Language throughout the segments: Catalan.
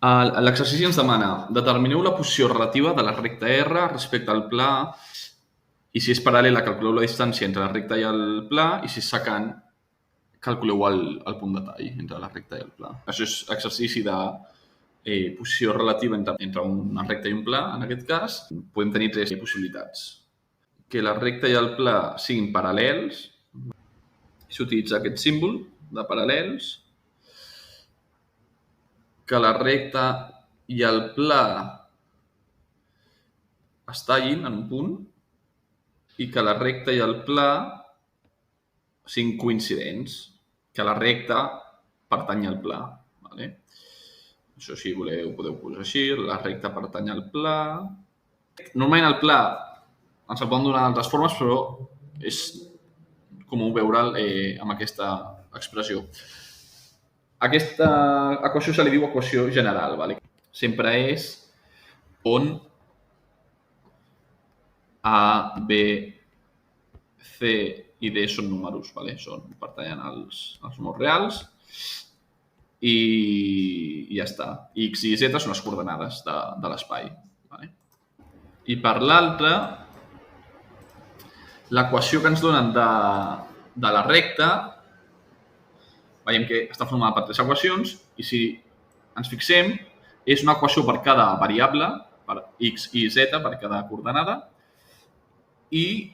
L'exercici ens demana: determineu la posició relativa de la recta R respecte al pla i si és paral·lela calculeu la distància entre la recta i el pla i si és secant calculeu el punt de tall entre la recta i el pla. Això és exercici de posició relativa entre una recta i un pla. En aquest cas podem tenir tres possibilitats. Que la recta i el pla siguin paral·lels, s'utilitza aquest símbol de paral·lels, que la recta i el pla es tallin en un punt i que la recta i el pla siguin coincidents, que la recta pertany al pla. Vale? Això, si voleu, podeu posar així, la recta pertany al pla. Normalment el pla ens el poden donar d'altres formes, però és comú veure'l amb aquesta expressió. Aquesta equació se li diu equació general. Vale? Sempre és on A, B, C i D són números, vale? Pertanyen als números reals i ja està. X i Z són les coordenades de l'espai. Vale? I per l'altra, l'equació que ens donen de la recta, veiem que està formada per tres equacions i si ens fixem, és una equació per cada variable, per X i Z, per cada coordenada, i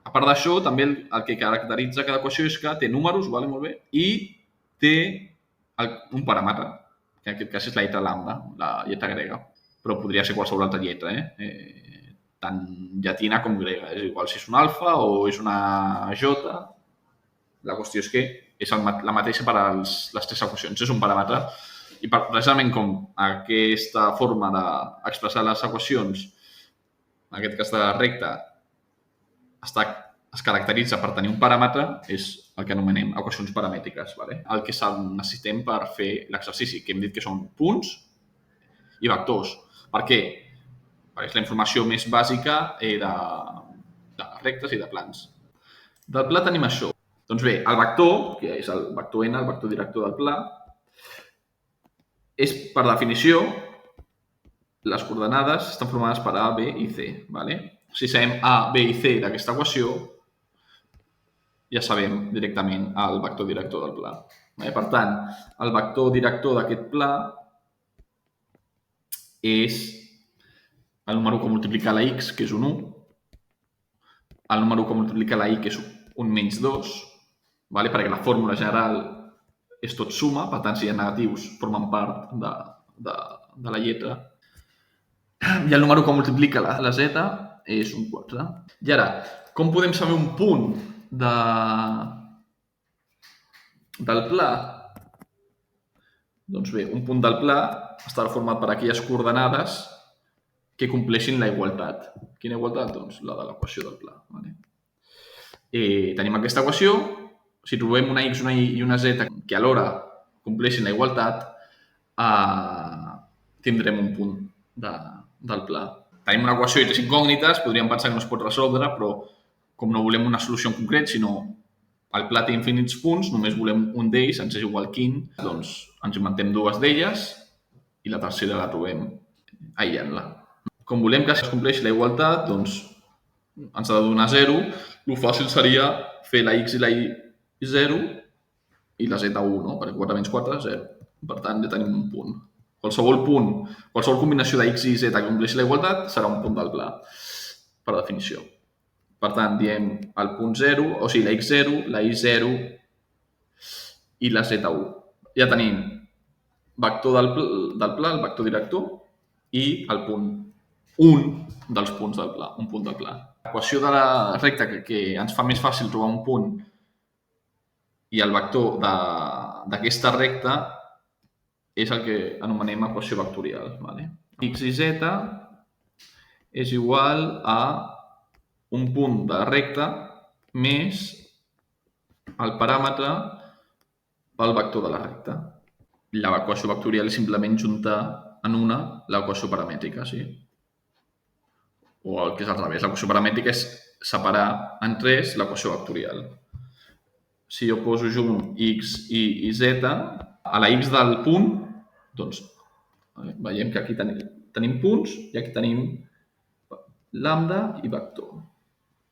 a part d'això, també el que caracteritza cada equació és que té números, vale, molt bé, i té un paràmetre, que en aquest cas és la lletra lambda, la lletra grega, però podria ser qualsevol altra lletra, tant llatina com grega. És igual si és un alfa o és una jota. La qüestió és que és la mateixa per a les tres equacions. És un paràmetre i precisament com aquesta forma d'expressar les equacions, en aquest cas de la recta, es caracteritza per tenir un paràmetre, és el que anomenem equacions paramètriques. Vale? El que necessitem per fer l'exercici, que hem dit que són punts i vectors. Per què? Perquè és la informació més bàsica de rectes i de plans. Del pla tenim això. Doncs bé, el vector, que és el vector n, el vector director del pla, és, per definició, les coordenades estan formades per A, B i C. Vale? Si sabem A, B i C d'aquesta equació, ja sabem directament el vector director del pla. Per tant, el vector director d'aquest pla és el número que multiplica la x, que és un 1, el número que multiplica la y, que és un menys 2, vale? Perquè la fórmula general és tot suma, per tant, si hi ha negatius, formen part de la lletra. I el número que multiplica la z és un 4. I ara, com podem saber un punt del pla? Doncs bé, un punt del pla estarà format per aquelles coordenades que compleixin la igualtat. Quina igualtat? Doncs la de l'equació del pla. Vale? Tenim aquesta equació. Si trobem una x, una y i una z que alhora compleixin la igualtat, tindrem un punt del pla. Tenim una equació i tres incògnites, podríem pensar que no es pot resoldre, però com no volem una solució en concret, sinó el pla té infinits punts, només volem un d'ells, ens és igual quin, doncs ens inventem dues d'elles i la tercera la trobem aïllant-la. Com volem que es compleixi la igualtat, doncs ens ha de donar 0. El fàcil seria fer la x i la y 0 i la z 1, no? Perquè 4 menys 4 és 0. Per tant, ja tenim un punt. Qualsevol combinació de x i z que compleixi la igualtat serà un punt del pla, per definició. Per tant, diem el punt 0, o sigui, la x0, la y0 i la z1. Ja tenim vector del pla, el vector director, i el punt, un dels punts del pla, un punt del pla. L'equació de la recta que ens fa més fàcil trobar un punt i el vector d'aquesta recta és el que anomenem equació vectorial. Vale? X i z és igual a un punt de la recta més el paràmetre pel vector de la recta. L'equació vectorial és simplement juntar en una l'equació paramètrica, sí? O el que és al revés. L'equació paramètrica és separar en tres l'equació vectorial. Si jo poso junt x, y i z, a la x del punt, doncs Veiem que aquí tenim punts i aquí tenim lambda i vector.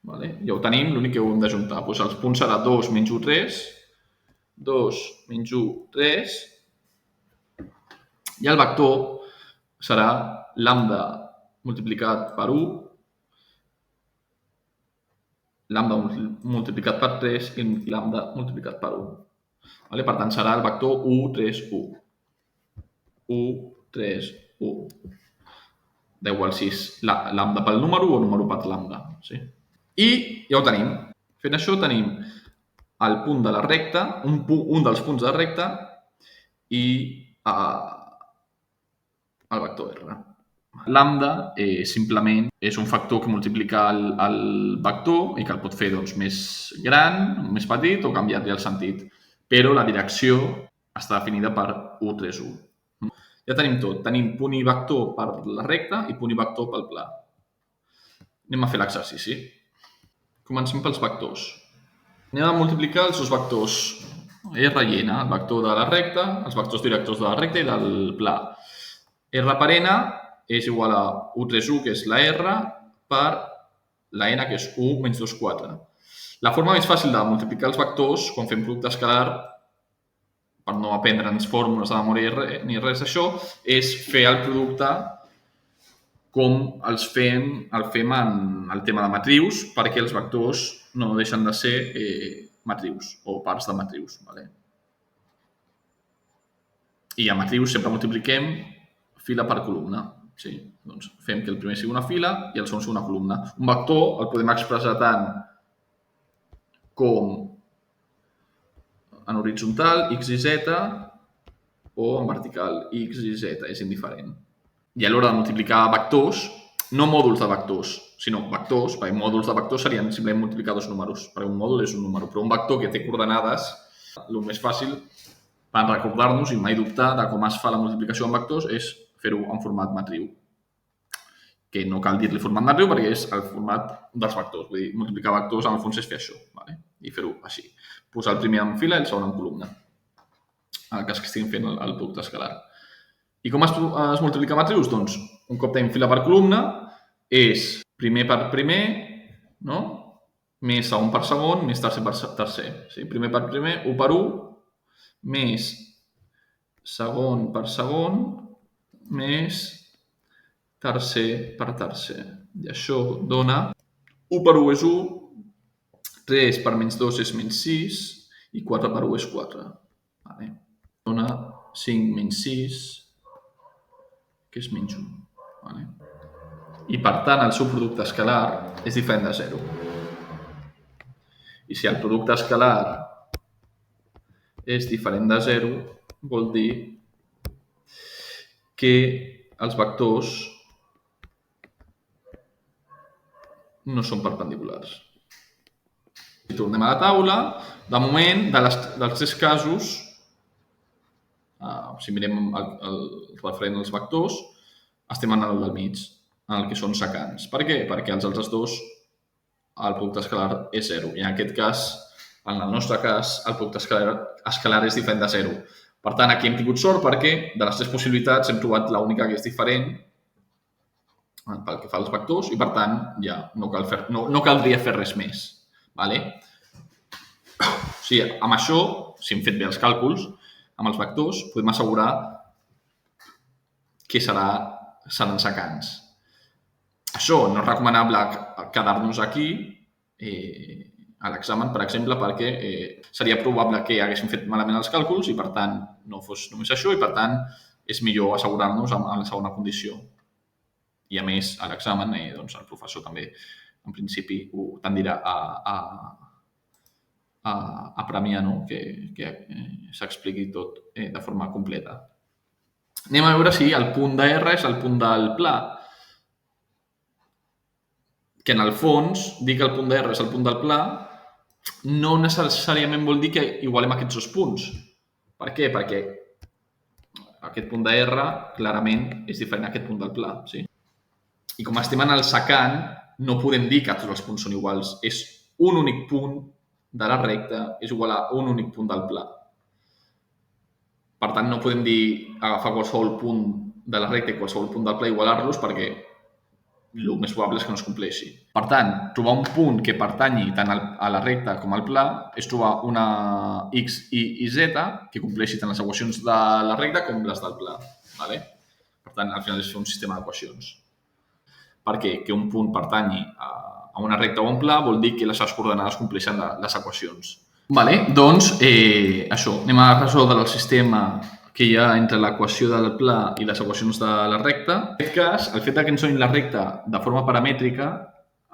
Ja ho tenim, l'únic que ho hem d'ajuntar. Els punts serà 2 menys 1, 3, 2 menys 1, 3, i el vector serà lambda multiplicat per 1, lambda multiplicat per 3 i lambda multiplicat per 1. Per tant, serà el vector 1, 3, 1. 1, 3, 1. Da igual si és lambda pel número o número per lambda. Sí? I ja ho tenim. Fent això tenim el punt de la recta, un dels punts de la recta i el vector R. Lambda simplement és un factor que multiplica el vector i que el pot fer més gran, més petit o canviar-li el sentit. Però la direcció està definida per 1, 3, 1. Ja tenim tot. Tenim punt i vector per la recta i punt i vector pel pla. Anem a fer l'exercici. Comencem pels vectors. Anem a multiplicar els dos vectors R i N, el vector de la recta, els vectors directors de la recta i del pla. R per N és igual a 1, 3, 1, que és la R, per la N, que és 1 menys 2, 4. La forma més fàcil de multiplicar els vectors, quan fem producte escalar, per no aprendre'ns fórmules de memòria ni res d'això, és fer el producte com el fem en el tema de matrius, perquè els vectors no deixen de ser matrius o parts de matrius. I a matrius sempre multipliquem fila per columna. Sí, doncs fem que el primer sigui una fila i el segon sigui una columna. Un vector el podem expressar tant com en horitzontal, x i z, o en vertical, x i z, és indiferent. I a l'hora de multiplicar vectors, no mòduls de vectors, sinó vectors, perquè mòduls de vectors serien simplement multiplicar dos números, perquè un mòdul és un número, però un vector que té coordenades, el més fàcil per recordar-nos i mai dubtar de com es fa la multiplicació en vectors és fer-ho en format matriu. Que no cal dir-li format matriu perquè és el format dels vectors. Vull dir, multiplicar vectors en el fons és fer això, i fer-ho així. Posar el primer en fila i el segon en columna. En el cas que estiguin fent el producte escalar. I com es multiplica matrius? Doncs, un cop tenim fila per columna, és primer per primer, no? Més segon per segon, més tercer per tercer. Sí? Primer per primer, 1 per 1, més segon per segon, més tercer per tercer. I això dona 1 per 1 és 1, 3 per menys 2 és menys 6 i 4 per 1 és 4. Dona 5 menys 6, que és menys 1. I per tant el seu producte escalar és diferent de 0. I si el producte escalar és diferent de 0, vol dir que els vectors no són perpendiculars. Si tornem a la taula, de moment, dels 3 casos, si mirem el referent als vectors, estem en el del mig, en el que són secants. Per què? Perquè els altres dos, el producte escalar és 0. I en aquest cas, en el nostre cas, el producte escalar és diferent de 0. Per tant, aquí hem tingut sort perquè de les 3 possibilitats hem trobat l'única que és diferent pel que fa als vectors i, per tant, ja no caldria fer res més. O sigui, amb això, si hem fet bé els càlculs, amb els vectors podem assegurar que seran secants. Això no és recomanable quedar-nos aquí a l'examen, per exemple, perquè seria probable que haguéssim fet malament els càlculs i, per tant, no fos només això i, per tant, és millor assegurar-nos en la segona condició. I, a més, a l'examen, el professor també, en principi, ho tendirà a premiar, que s'expliqui tot de forma completa. Anem a veure si el punt de R és el punt del pla. Que en el fons, dir que el punt de R és el punt del pla no necessàriament vol dir que igualem aquests dos punts. Per què? Perquè aquest punt de R clarament és diferent a aquest punt del pla. Sí? I com estem en el secant, no podem dir que tots els punts són iguals. És un únic punt de la recta és igual a un únic punt del pla. Per tant, no podem dir agafar qualsevol punt de la recta i qualsevol punt del pla, igualar-los perquè el més probable és que no es compleixi. Per tant, trobar un punt que pertanyi tant a la recta com al pla és trobar una x, y i z que compleixi tant les equacions de la recta com les del pla. Vale? Per tant, al final és fer un sistema d'equacions. Perquè que un punt pertanyi a una recta o a un pla vol dir que les seves coordenades compleixen les equacions. Vale, doncs, això, anem a resoldre el sistema que hi ha entre l'equació del pla i les equacions de la recta. En aquest cas, el fet que ens donin la recta de forma paramètrica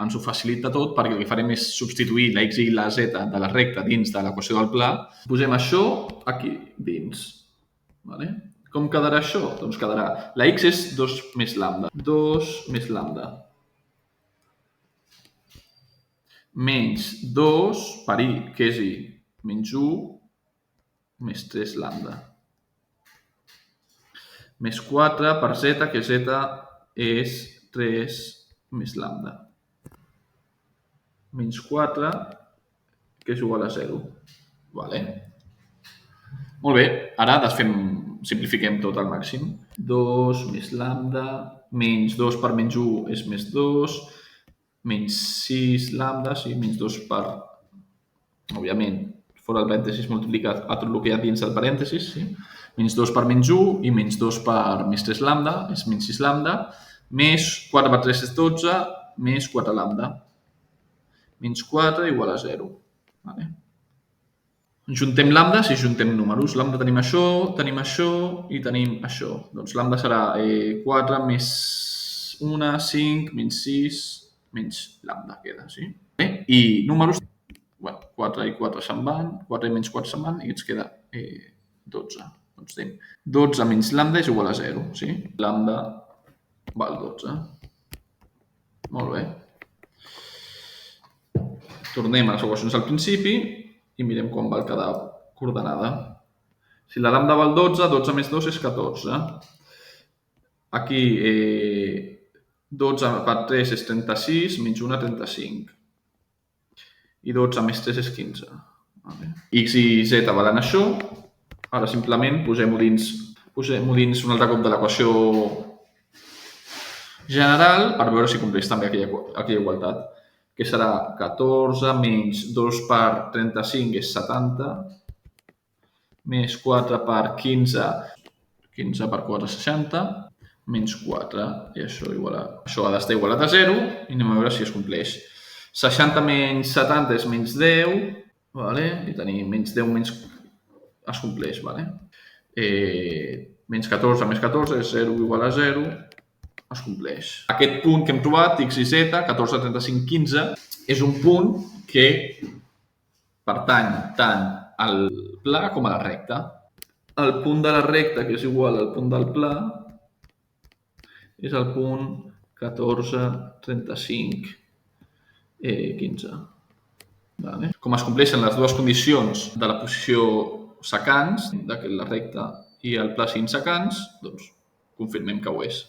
ens ho facilita tot perquè el que farem és substituir la x i la z de la recta dins de l'equació del pla. Posem això aquí dins. Vale? Com quedarà això? Doncs quedarà... La x és 2 més lambda. 2 més lambda. Menys 2 per i, que és i, menys 1, més 3 lambda. Més 4 per z, que z és 3 més lambda. Menys 4, que és igual a 0. Vale. Molt bé, ara simplifiquem tot al màxim. 2 més lambda, menys 2 per menys 1 és més 2, menys 6 lambda, sí, menys 2 per... Òbviament, fora del parèntesis multiplicat a tot el que hi ha dins del parèntesis, sí? Menys 2 per menys 1 i menys 2 per més 3 lambda, és menys 6 lambda, més 4 per 3 és 12, més 4 lambda. Menys 4 igual a 0. Vale. Juntem lambdes i juntem números. Lambda tenim això i tenim això. Doncs lambda serà 4 més 1, 5, menys 6, menys lambda queda, sí? I números, bueno, 4 i 4 se'n van, 4 i menys 4 se'n van i ens queda 12. Doncs tenim 12 menys lambda és igual a 0, sí? Lambda val 12. Molt bé. Tornem a les equacions al principi i mirem com val cada coordenada. Si la lambda val 12, 12 més 2 és 14. Aquí 12 per 3 és 36, menys 1, 35. I 12 més 3 és 15. Vale. X i z valen això. Ara simplement posem-ho dins un altre cop de l'equació general per veure si compleix també aquella igualtat, que serà 14 menys 2 per 35 és 70, més 4 per 15, 15 per 4 és 60, menys 4, i això ha d'estar igualat a 0, i anem a veure si es compleix. 60 menys 70 és menys 10, vale? I tenim menys 10 menys... es compleix, vale? Menys 14 més 14 és 0 igual a 0, es compleix. Aquest punt que hem trobat, x i z, 14, 35, 15, és un punt que pertany tant al pla com a la recta. El punt de la recta, que és igual al punt del pla, és el punt 14, 35, 15. Vale? Com es compleixen les dues condicions de la posició secants, que la recta i el pla siguin secants, doncs confirmem que ho és.